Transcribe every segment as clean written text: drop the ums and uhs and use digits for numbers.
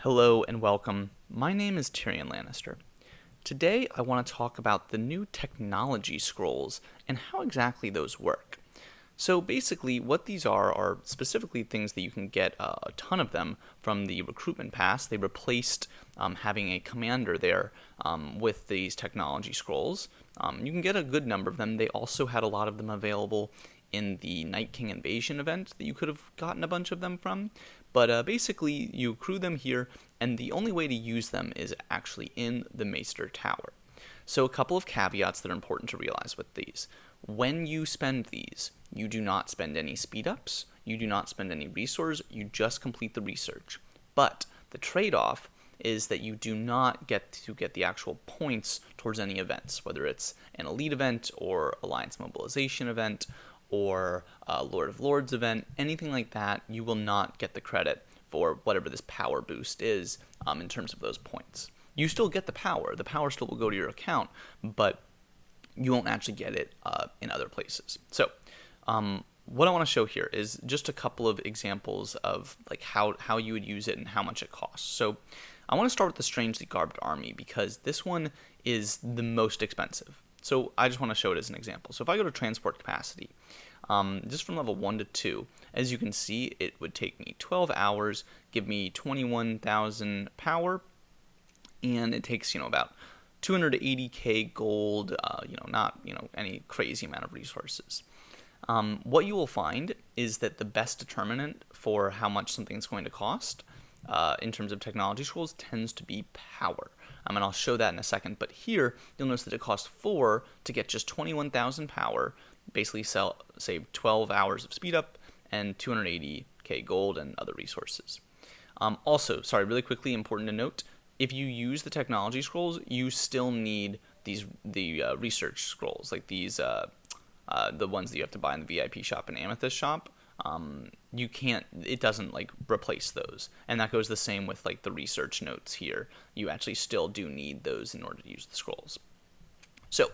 Hello and welcome. My name is TyrionLanstr. Today I want to talk about the new technology scrolls and how exactly those work. So basically what these are specifically things that you can get a ton of them from the recruitment pass. They replaced having a commander there with these technology scrolls. You can get a good number of them. They also had a lot of them available in the Night King Invasion event that you could have gotten a bunch of them from. But basically, you accrue them here, and the only way to use them is actually in the Maester Tower. So a couple of caveats that are important to realize with these. When you spend these, you do not spend any speed-ups, you do not spend any resources, you just complete the research. But the trade-off is that you do not get to get the actual points towards any events, whether it's an elite event or alliance mobilization event or a Lord of Lords event, anything like that, you will not get the credit for whatever this power boost is in terms of those points. You still get the power still will go to your account, but you won't actually get it in other places. So what I want to show here is just a couple of examples of like how you would use it and how much it costs. So I want to start with the Strangely Garbed Army because this one is the most expensive. So I just want to show it as an example. So if I go to transport capacity, just from level 1 to 2, as you can see, it would take me 12 hours, give me 21,000 power, and it takes, about 280k gold, not, any crazy amount of resources. What you will find is that the best determinant for how much something's going to cost in terms of technology scrolls tends to be power. And I'll show that in a second, but here you'll notice that it costs 4 to get just 21,000 power, basically save 12 hours of speed up and 280k gold and other resources. Also, really quickly, important to note, if you use the technology scrolls, you still need the research scrolls, like these the ones that you have to buy in the VIP shop and Amethyst shop. You can't, it doesn't replace those. And that goes the same with the research notes here. You actually still do need those in order to use the scrolls. So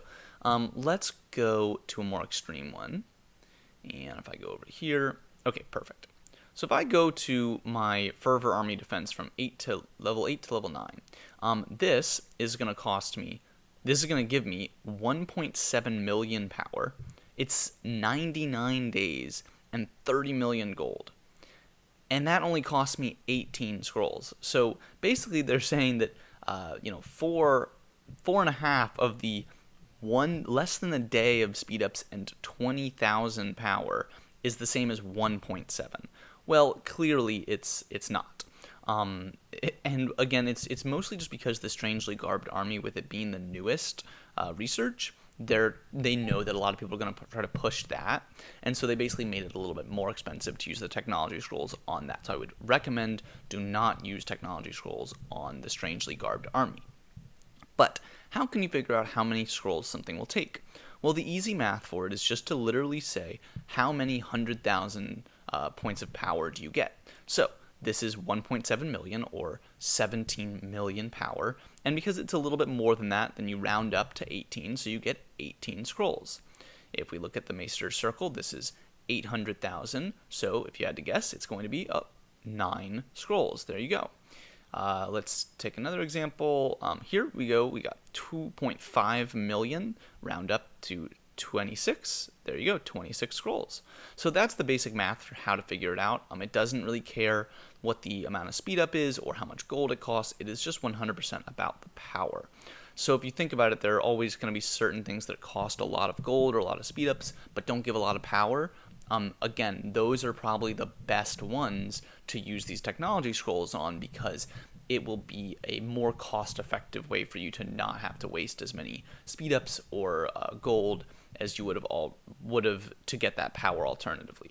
let's go to a more extreme one. And if I go over here, okay, perfect. So if I go to my Fervor Army Defense from level 8 to level 9, this is going to give me 1.7 million power. It's 99 days and 30 million gold. And that only cost me 18 scrolls. So basically they're saying that, 4.5 of the less than a day of speed ups and 20,000 power is the same as 1.7. Well, clearly it's not. And again, it's mostly just because the Strangely Garbed Army, with it being the newest research, they know that a lot of people are going to try to push that, and so they basically made it a little bit more expensive to use the technology scrolls on that. So I would recommend do not use technology scrolls on the Strangely Garbed Army. But how can you figure out how many scrolls something will take? Well, the easy math for it is just to literally say how many 100,000 points of power do you get. So this is 1.7 million, or 17 million power, and because it's a little bit more than that, then you round up to 18, so you get 18 scrolls. If we look at the Maester Circle, this is 800,000, so if you had to guess, it's going to be 9 scrolls. There you go. Let's take another example. Here we go. We got 2.5 million, round up to 26. There you go, 26 scrolls. So that's the basic math for how to figure it out. It doesn't really care what the amount of speed up is or how much gold it costs. It is just 100% about the power. So if you think about it, there are always going to be certain things that cost a lot of gold or a lot of speed ups but don't give a lot of power. Again, those are probably the best ones to use these technology scrolls on, because it will be a more cost-effective way for you to not have to waste as many speed ups or gold as you would have to get that power alternatively.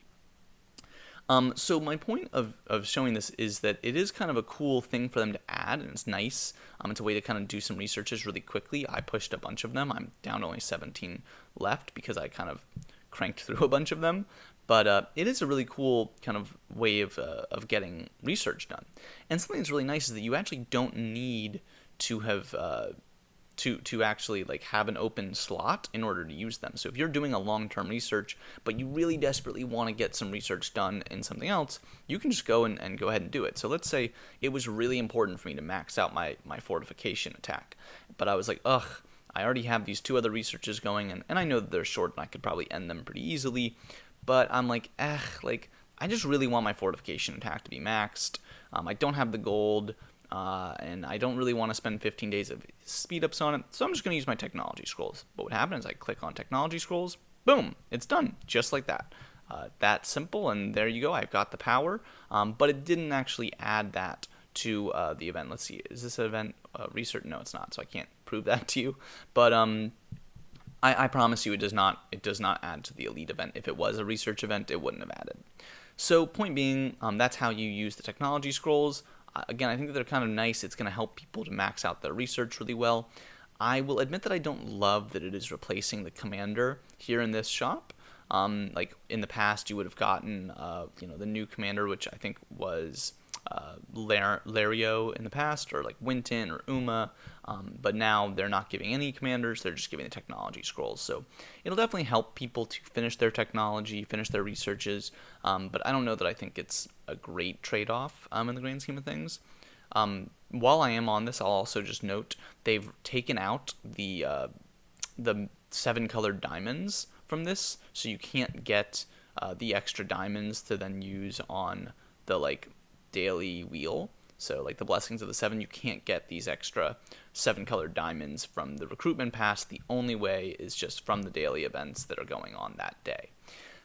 So my point of showing this is that it is kind of a cool thing for them to add, and it's nice. It's a way to kind of do some researches really quickly. I pushed a bunch of them. I'm down to only 17 left because I kind of cranked through a bunch of them. But it is a really cool kind of way of getting research done. And something that's really nice is that you actually don't need to have to actually like have an open slot in order to use them. So if you're doing a long-term research, but you really desperately want to get some research done in something else, you can just go and go ahead and do it. So let's say it was really important for me to max out my fortification attack, but I was like, ugh, I already have these two other researches going, and I know that they're short and I could probably end them pretty easily, but I'm like, like, I just really want my fortification attack to be maxed. I don't have the gold, and I don't really want to spend 15 days of speed ups on it, so I'm just going to use my technology scrolls. But what happens is I click on technology scrolls, boom, it's done, just like that. That simple, and there you go, I've got the power, but it didn't actually add that to the event. Let's see, is this an event research? No, it's not, so I can't prove that to you, but I promise you it does not add to the elite event. If it was a research event, it wouldn't have added. So point being, that's how you use the technology scrolls. Again, I think that they're kind of nice. It's going to help people to max out their research really well. I will admit that I don't love that it is replacing the commander here in this shop. Like in the past, you would have gotten the new commander, which I think was Lario in the past, or like Winton or Uma, but now they're not giving any commanders, they're just giving the technology scrolls. So it'll definitely help people to finish their technology, finish their researches, but I don't know that I think it's a great trade-off in the grand scheme of things. While I am on this, I'll also just note they've taken out the 7 colored diamonds from this, so you can't get the extra diamonds to then use on the like daily wheel. So like the blessings of the 7, you can't get these extra 7 colored diamonds from the recruitment pass. The only way is just from the daily events that are going on that day.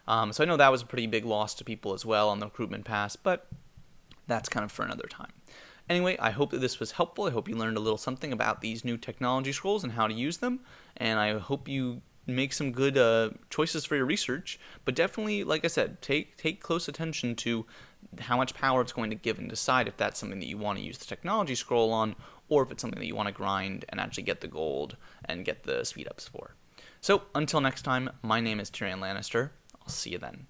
So I know that was a pretty big loss to people as well on the recruitment pass, but that's kind of for another time. Anyway, I hope that this was helpful. I hope you learned a little something about these new technology scrolls and how to use them, and I hope you make some good choices for your research. But definitely, like I said, take close attention to how much power it's going to give and decide if that's something that you want to use the technology scroll on, or if it's something that you want to grind and actually get the gold and get the speed ups for. So until next time, my name is TyrionLanstr. I'll see you then.